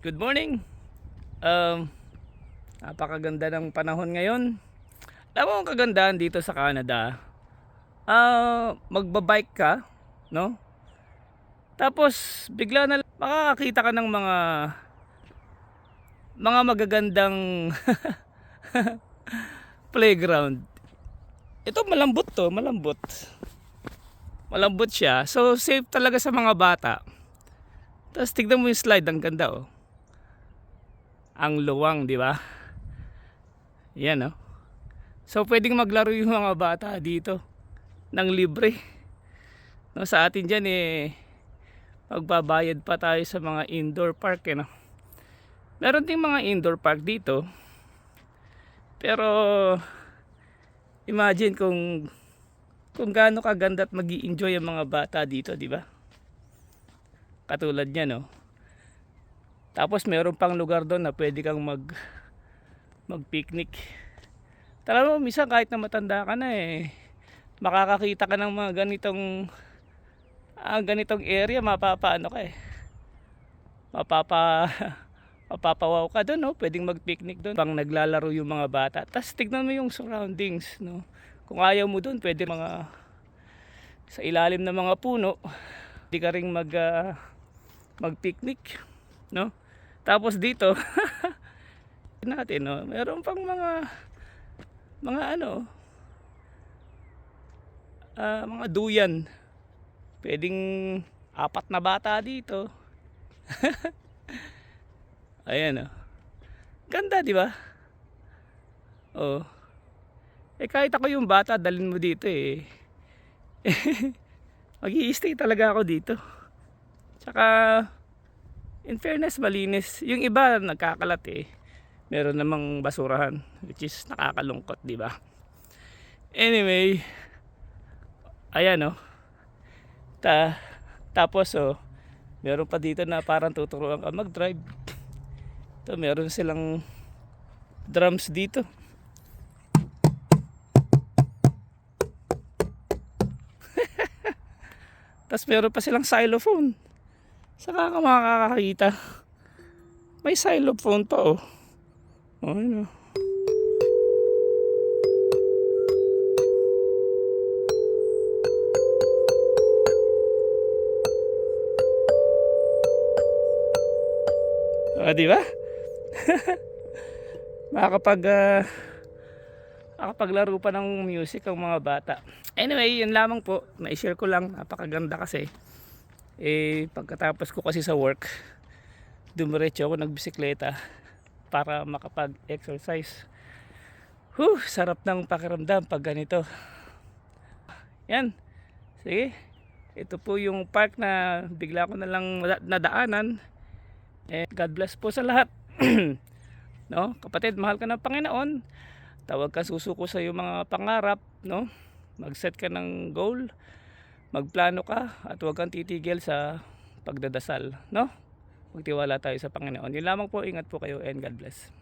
Good morning. Um, Napakaganda ng panahon ngayon. Alam mo ang kagandahan dito sa Canada? Magbabike ka, no? Tapos bigla na lang makakakita ka ng mga magagandang playground. Ito malambot to, malambot. Malambot siya. So safe talaga sa mga bata. Tapos tignan mo yung slide, ang ganda oh. Ang luwang, di ba? Yan oh. So pwedeng maglaro yung mga bata dito ng libre. No, sa atin diyan magbabayad pa tayo sa mga indoor park no. Meron ding mga indoor park dito. Pero imagine kung gaano kaganda at magi-enjoy ang mga bata dito, di ba? Katulad niyan no. Tapos meron pang lugar doon na pwede kang mag-picnic. Tala mo, minsan kahit na matanda ka na makakakita ka ng mga ganitong area, mapapaano ka mapapawaw ka doon, no? Pwedeng mag-picnic doon. Pang naglalaro yung mga bata. Tapos tignan mo yung surroundings, no? Kung ayaw mo doon, pwede sa ilalim ng mga puno. Hindi ka ring mag-picnic, no? Tapos dito, natin, no? Meron pang mga mga duyan. Pwedeng 4 na bata dito. Ayan oh. Ganda, di ba? Oh. Kahit ako yung bata, dalhin mo dito Mag-i-stay talaga ako dito. Tsaka in fairness, malinis. Yung iba nagkakalat meron namang basurahan, which is nakakalungkot, di ba? Anyway, ayan oh. Tapos meron pa dito na parang tuturuan ka mag-drive. Ito, meron silang drums dito. Tapos meron pa silang xylophone. Saka ka makakakita. May xylophone pa oh. Ano? Di ba? Makapaglaro pa ng music ang mga bata. Anyway, yun lamang po. Na-share ko lang. Napakaganda kasi. Pagkatapos ko kasi sa work, dumiretso ako nagbisikleta para makapag-exercise. Sarap ng pakiramdam pag ganito. Yan. Sige. Ito po yung park na bigla ko na lang nadaanan. God bless po sa lahat. No? Kapatid, mahal ka ng Panginoon. Tawag ka susuko sa iyong mga pangarap, no? Mag-set ka ng goal, magplano ka at huwag kang titigil sa pagdadasal, no? Magtiwala tayo sa Panginoon. Yun lamang po, ingat po kayo and God bless.